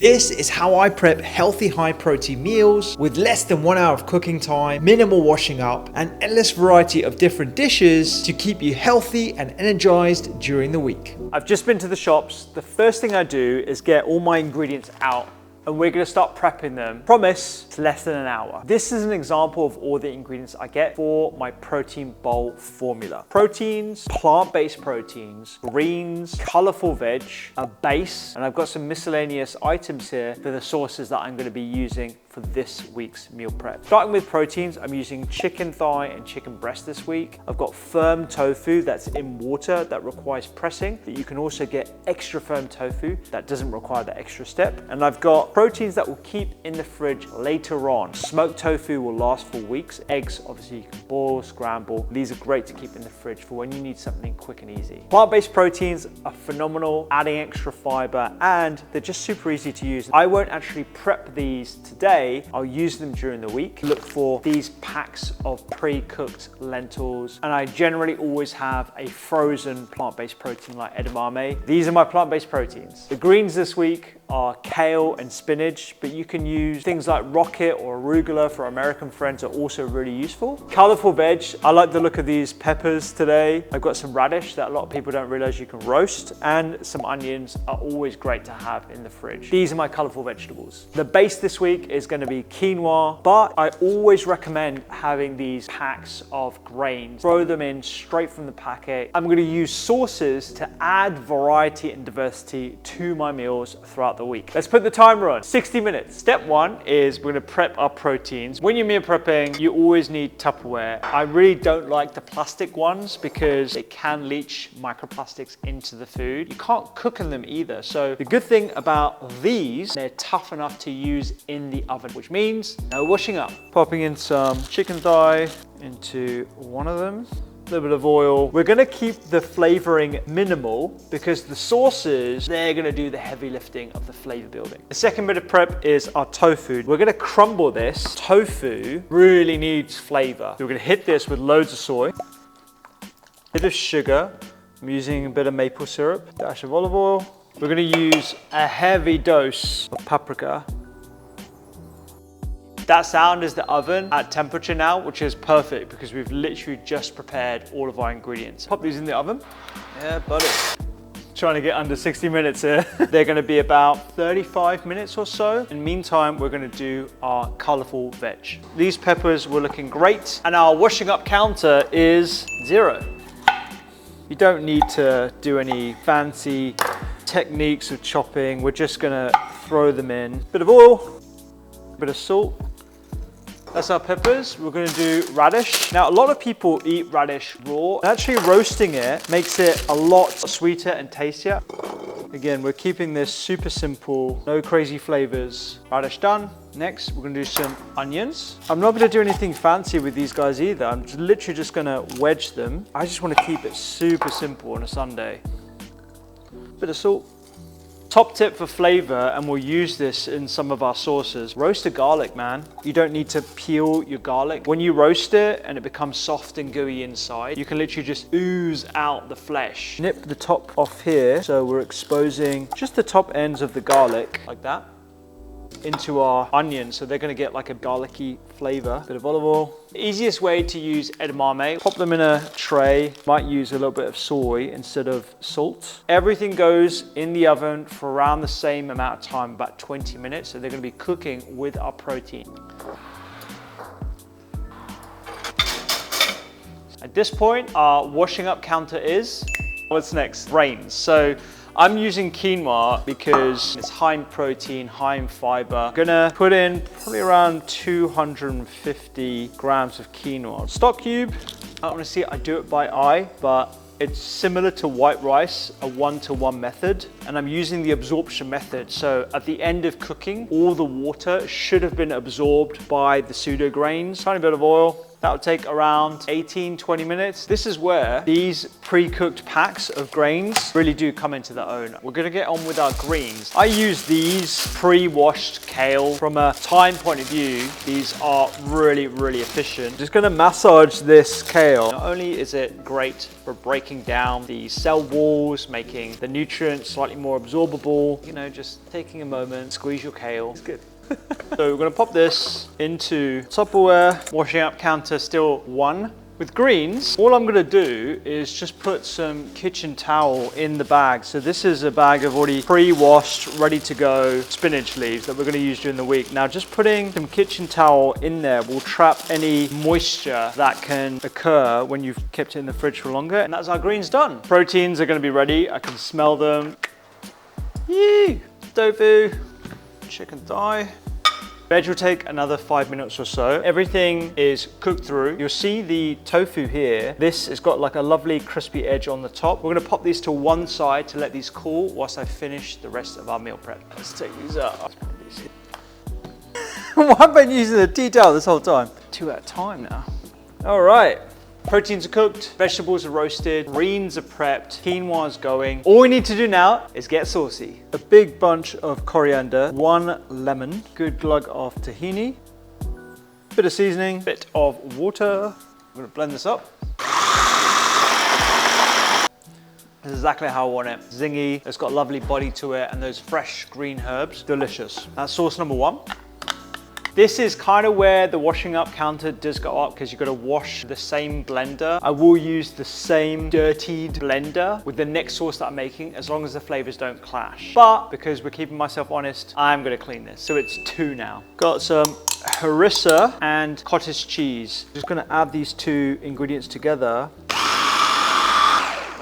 This is how I prep healthy high protein meals with less than 1 hour of cooking time, minimal washing up, and endless variety of different dishes to keep you healthy and energized during the week. I've just been to the shops. The first thing I do is get all my ingredients out and we're gonna start prepping them. Promise, it's less than an hour. This is an example of all the ingredients I get for my protein bowl formula. Proteins, plant-based proteins, greens, colorful veg, a base, and I've got some miscellaneous items here for the sauces that I'm gonna be using for this week's meal prep. Starting with proteins, I'm using chicken thigh and chicken breast this week. I've got firm tofu that's in water that requires pressing, but you can also get extra firm tofu that doesn't require that extra step. And I've got proteins that will keep in the fridge later on. Smoked tofu will last for weeks. Eggs, obviously you can boil, scramble. These are great to keep in the fridge for when you need something quick and easy. Plant-based proteins are phenomenal, adding extra fiber, and they're just super easy to use. I won't actually prep these today. I'll use them during the week. Look for these packs of pre-cooked lentils, and I generally always have a frozen plant-based protein like edamame. These are my plant-based proteins. The greens this week are kale and spinach, but you can use things like rocket or arugula for American friends, are also really useful. Colorful veg, I like the look of these peppers today. I've got some radish that a lot of people don't realize you can roast, and some onions are always great to have in the fridge. These are my colorful vegetables. The base this week is going to be quinoa, but I always recommend having these packs of grains. Throw them in straight from the packet. I'm going to use sauces to add variety and diversity to my meals throughout the week. Let's put the timer on, 60 minutes. Step one is we're gonna prep our proteins. When you're meal prepping, you always need Tupperware. I really don't like the plastic ones because it can leach microplastics into the food. You can't cook in them either. So the good thing about these, they're tough enough to use in the oven, which means no washing up. Popping in some chicken thigh into one of them. A little bit of oil. We're gonna keep the flavoring minimal because the sauces, they're gonna do the heavy lifting of the flavor building. The second bit of prep is our tofu. We're gonna crumble this. Tofu really needs flavor. We're gonna hit this with loads of soy, bit of sugar. I'm using a bit of maple syrup, dash of olive oil. We're gonna use a heavy dose of paprika. That sound is the oven at temperature now, which is perfect because we've literally just prepared all of our ingredients. Pop these in the oven. Yeah, buddy. Trying to get under 60 minutes here. They're gonna be about 35 minutes or so. In the meantime, we're gonna do our colorful veg. These peppers were looking great, and our washing up counter is 0. You don't need to do any fancy techniques of chopping. We're just gonna throw them in. Bit of oil, bit of salt. That's our peppers. We're gonna do radish. Now, a lot of people eat radish raw. Actually, roasting it makes it a lot sweeter and tastier. Again, we're keeping this super simple, no crazy flavors. Radish done. Next, we're gonna do some onions. I'm not gonna do anything fancy with these guys either. I'm literally just gonna wedge them. I just wanna keep it super simple on a Sunday. Bit of salt. Top tip for flavor, and we'll use this in some of our sauces. Roast the garlic, man. You don't need to peel your garlic. When you roast it and it becomes soft and gooey inside, you can literally just ooze out the flesh. Nip the top off here, so we're exposing just the top ends of the garlic, like that, into our onions, so they're gonna get like a garlicky flavor. Bit of olive oil. The easiest way to use edamame, pop them in a tray. Might use a little bit of soy instead of salt. Everything goes in the oven for around the same amount of time, about 20 minutes, so they're gonna be cooking with our protein. At this point, our washing up counter is, what's next? Grains. So I'm using quinoa because it's high in protein, high in fiber. I'm gonna put in probably around 250 grams of quinoa. Stock cube, I don't wanna see it, I do it by eye, but it's similar to white rice, a 1-to-1 method, and I'm using the absorption method. So at the end of cooking, all the water should have been absorbed by the pseudo grains. Tiny bit of oil. That'll take around 18-20 minutes. This is where these pre-cooked packs of grains really do come into their own. We're gonna get on with our greens. I use these pre-washed kale. From a time point of view, these are really, really efficient. Just gonna massage this kale. Not only is it great for breaking down the cell walls, making the nutrients slightly more absorbable, you know, just taking a moment, squeeze your kale. It's good. So we're gonna pop this into Tupperware, washing up counter still 1. With greens, all I'm gonna do is just put some kitchen towel in the bag. So this is a bag of already pre-washed, ready to go spinach leaves that we're gonna use during the week. Now just putting some kitchen towel in there will trap any moisture that can occur when you've kept it in the fridge for longer. And that's our greens done. Proteins are gonna be ready. I can smell them. Yee! Tofu, chicken thigh. Veg will take another 5 minutes or so. Everything is cooked through. You'll see the tofu here. This has got like a lovely crispy edge on the top. We're gonna pop these to one side to let these cool whilst I finish the rest of our meal prep. Let's take these out. Why have I been using the tea towel this whole time? 2 at a time now. All right. Proteins are cooked, vegetables are roasted, greens are prepped, quinoa is going. All we need to do now is get saucy. A big bunch of coriander, 1 lemon, good glug of tahini, bit of seasoning, bit of water. I'm gonna blend this up. This is exactly how I want it. Zingy, it's got a lovely body to it, and those fresh green herbs, delicious. That's sauce number 1. This is kind of where the washing up counter does go up because you've got to wash the same blender. I will use the same dirtied blender with the next sauce that I'm making as long as the flavors don't clash. But because we're keeping myself honest, I'm going to clean this. So it's 2 now. Got some harissa and cottage cheese. Just going to add these 2 ingredients together.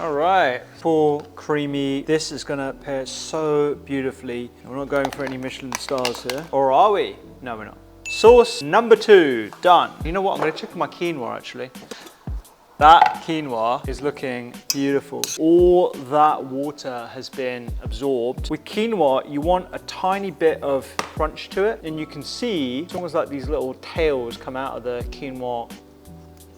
All right, full creamy. This is gonna pair so beautifully. We're not going for any Michelin stars here. Or are we? No, we're not. Sauce number 2, done. You know what, I'm gonna check my quinoa actually. That quinoa is looking beautiful. All that water has been absorbed. With quinoa, you want a tiny bit of crunch to it. And you can see, it's almost like these little tails come out of the quinoa.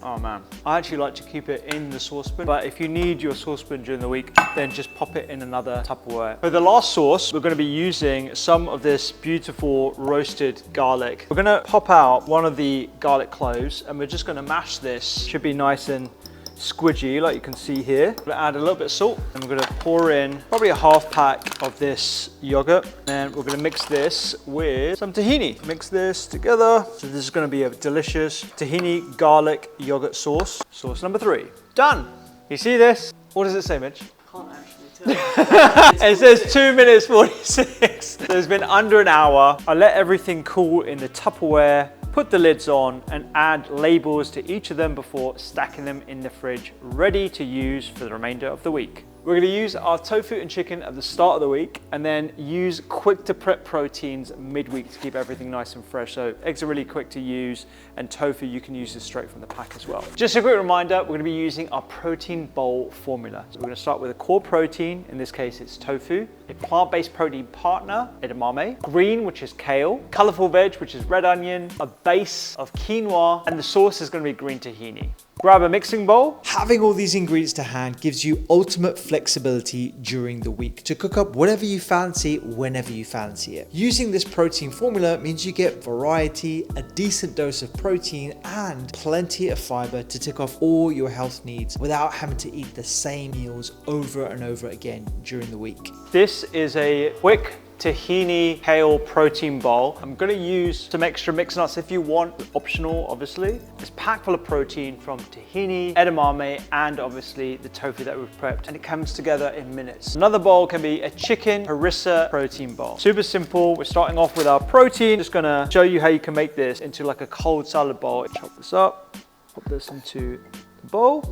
Oh man, I actually like to keep it in the saucepan, but if you need your saucepan during the week, then just pop it in another Tupperware. For the last sauce, we're gonna be using some of this beautiful roasted garlic. We're gonna pop out one of the garlic cloves and we're just gonna mash this. Should be nice and squidgy, like you can see here. We're gonna add a little bit of salt and we're gonna pour in probably a half pack of this yogurt. And we're gonna mix this with some tahini. Mix this together. So this is gonna be a delicious tahini garlic yogurt sauce. Sauce number 3, done. You see this? What does it say, Mitch? Can't actually tell. It says 2 minutes 46. So it's been under an hour. I let everything cool in the Tupperware, put the lids on and add labels to each of them before stacking them in the fridge, ready to use for the remainder of the week. We're gonna use our tofu and chicken at the start of the week and then use quick to prep proteins midweek to keep everything nice and fresh. So eggs are really quick to use and tofu, you can use this straight from the pack as well. Just a quick reminder, we're gonna be using our protein bowl formula. So we're gonna start with a core protein, in this case it's tofu, a plant-based protein partner, edamame, green, which is kale, colourful veg, which is red onion, a base of quinoa, and the sauce is gonna be green tahini. Grab a mixing bowl. Having all these ingredients to hand gives you ultimate flexibility during the week to cook up whatever you fancy, whenever you fancy it. Using this protein formula means you get variety, a decent dose of protein, and plenty of fiber to tick off all your health needs without having to eat the same meals over and over again during the week. This is a quick tahini kale protein bowl. I'm gonna use some extra mixed nuts if you want, optional obviously. It's packed full of protein from tahini, edamame, and obviously the tofu that we've prepped, and it comes together in minutes. Another bowl can be a chicken harissa protein bowl. Super simple. We're starting off with our protein. Just gonna show you how you can make this into like a cold salad bowl. Chop this up, put this into the bowl.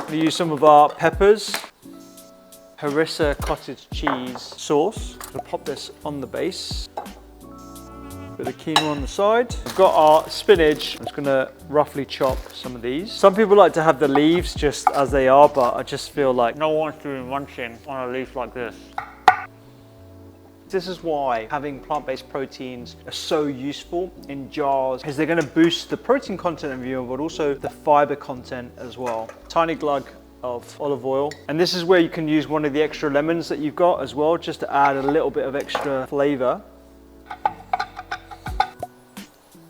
We use some of our peppers, harissa cottage cheese sauce. We'll pop this on the base. Bit of quinoa on the side. We've got our spinach. I'm just gonna roughly chop some of these. Some people like to have the leaves just as they are, but I just feel like no one's doing munching on a leaf like this. This is why having plant-based proteins are so useful in jars, is they're going to boost the protein content of your meal, but also the fiber content as well. Tiny glug of olive oil. And this is where you can use one of the extra lemons that you've got as well, just to add a little bit of extra flavor.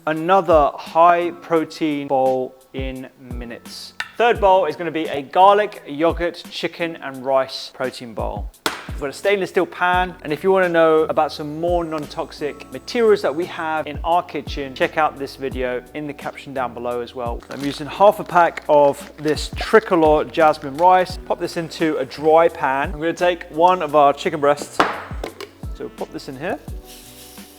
Another high protein bowl in minutes. Third bowl is going to be a garlic, yogurt, chicken and rice protein bowl. We've got a stainless steel pan, and if you want to know about some more non-toxic materials that we have in our kitchen, check out this video in the caption down below as well. I'm using half a pack of this tricolor jasmine rice. Pop this into a dry pan. I'm going to take one of our chicken breasts. So pop this in here.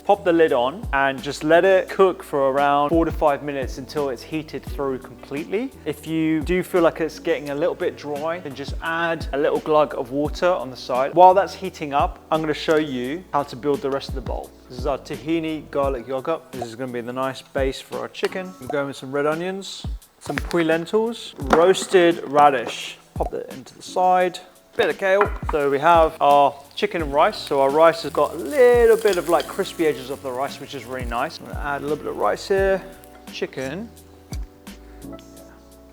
Pop the lid on and just let it cook for around 4 to 5 minutes until it's heated through completely. If you do feel like it's getting a little bit dry, then just add a little glug of water on the side. While that's heating up, I'm going to show you how to build the rest of the bowl. This is our tahini garlic yogurt. This is going to be the nice base for our chicken. We're going with some red onions, some pui lentils, roasted radish. Pop that into the side. Bit of kale. So we have our chicken and rice. So our rice has got a little bit of like crispy edges of the rice, which is really nice. I'm gonna add a little bit of rice here, chicken,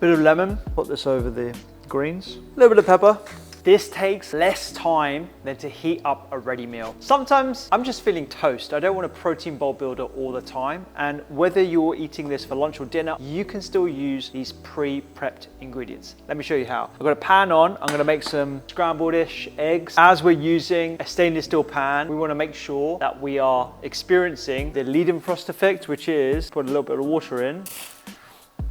bit of lemon, put this over the greens, a little bit of pepper. This takes less time than to heat up a ready meal. Sometimes I'm just feeling toast. I don't want a protein bowl builder all the time. And whether you're eating this for lunch or dinner, you can still use these pre-prepped ingredients. Let me show you how. I've got a pan on. I'm gonna make some scrambled-ish eggs. As we're using a stainless steel pan, we wanna make sure that we are experiencing the Leidenfrost effect, which is put a little bit of water in.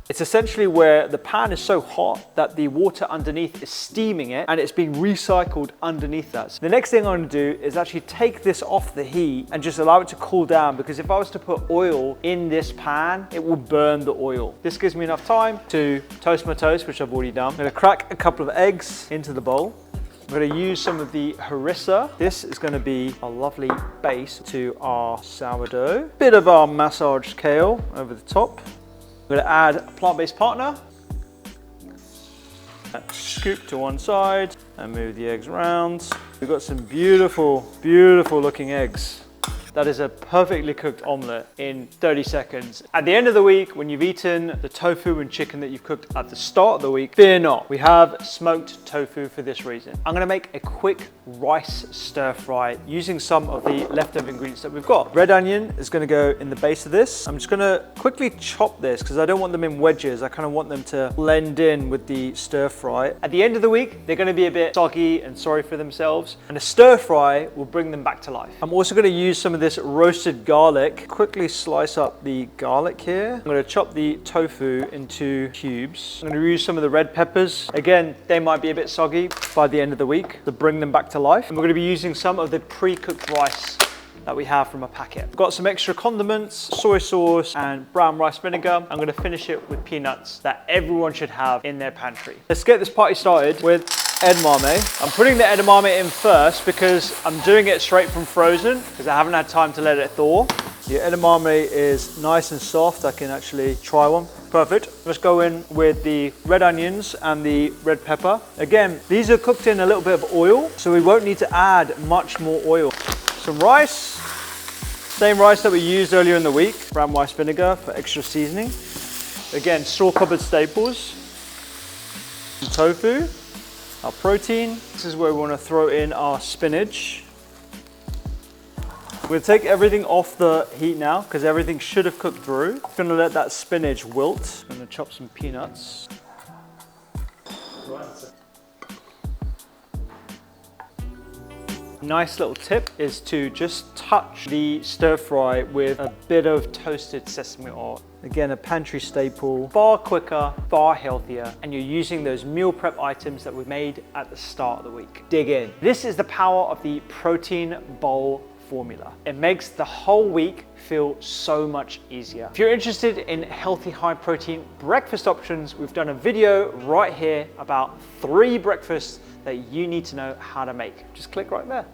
It's essentially where the pan is so hot that the water underneath is steaming it and it's being recycled underneath that. So the next thing I'm gonna do is actually take this off the heat and just allow it to cool down, because if I was to put oil in this pan, it will burn the oil. This gives me enough time to toast my toast, which I've already done. I'm gonna crack a couple of eggs into the bowl. I'm going to use some of the harissa. This is going to be a lovely base to our sourdough. Bit of our massaged kale over the top. I'm going to add a plant-based partner. Scoop to one side and move the eggs around. We've got some beautiful, beautiful looking eggs. That is a perfectly cooked omelette in 30 seconds. At the end of the week, when you've eaten the tofu and chicken that you've cooked at the start of the week, fear not, we have smoked tofu for this reason. I'm gonna make a quick rice stir fry using some of the leftover ingredients that we've got. Red onion is gonna go in the base of this. I'm just gonna quickly chop this because I don't want them in wedges. I kind of want them to blend in with the stir fry. At the end of the week, they're gonna be a bit soggy and sorry for themselves, and a stir fry will bring them back to life. I'm also gonna use some of this roasted garlic. Quickly slice up the garlic here. I'm going to chop the tofu into cubes. I'm going to use some of the red peppers. Again, they might be a bit soggy by the end of the week to bring them back to life. And we're going to be using some of the pre-cooked rice that we have from a packet. I've got some extra condiments, soy sauce and brown rice vinegar. I'm going to finish it with peanuts that everyone should have in their pantry. Let's get this party started with edamame. I'm putting the edamame in first because I'm doing it straight from frozen because I haven't had time to let it thaw. The edamame is nice and soft. I can actually try one. Perfect. Let's go in with the red onions and the red pepper. Again, these are cooked in a little bit of oil, so we won't need to add much more oil. Some rice, same rice that we used earlier in the week. Brown rice vinegar for extra seasoning. Again, store-cupboard staples. Some tofu. Our protein. This is where we want to throw in our spinach. We'll take everything off the heat now because everything should have cooked through. I'm going to let that spinach wilt. I'm going to chop some peanuts. Nice little tip is to just touch the stir fry with a bit of toasted sesame oil. Again, a pantry staple, far quicker, far healthier, and you're using those meal prep items that we made at the start of the week. Dig in. This is the power of the protein bowl formula. It makes the whole week feel so much easier. If you're interested in healthy, high protein breakfast options, we've done a video right here about 3 breakfasts that you need to know how to make. Just click right there.